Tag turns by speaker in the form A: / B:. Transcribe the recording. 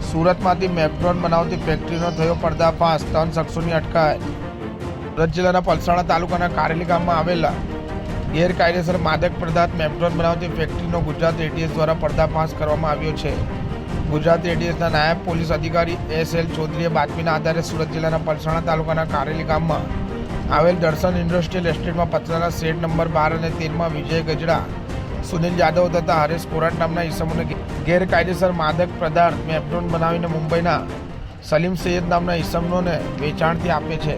A: સુરતમાંથી મેપ્રોન બનાવતી ફેક્ટરીનો થયો પર્દાફાશ, 3 શખ્સોની અટકાયત। સુરત જિલ્લાના પલસાણા તાલુકાના કારેલી ગામમાં આવેલા ગેરકાયદેસર માદક પદાર્થ મેપ્રોન બનાવતી ફેક્ટરીનો ગુજરાત એટીએસ દ્વારા પર્દાફાશ કરવામાં આવ્યો છે। ગુજરાત એટીએસના નાયબ પોલીસ અધિકારી એસ.એલ. ચૌધરીએ બાતમીના આધારે સુરત જિલ્લાના પલસાણા તાલુકાના કારેલી ગામમાં આવેલ દર્શન ઇન્ડસ્ટ્રીયલ એસ્ટેટમાં પતરાના શેડ નંબર 12 અને 13માં વિજય ગજડા, સુનિલ યાદવ તથા હરેશ કોરાટ નામના ઈસમોને ગેરકાયદેસર માદક પદાર્થ મેપ્રોન બનાવીને મુંબઈના સલીમ સૈયદ નામના ઈસમોને વેચાણથી આપે છે।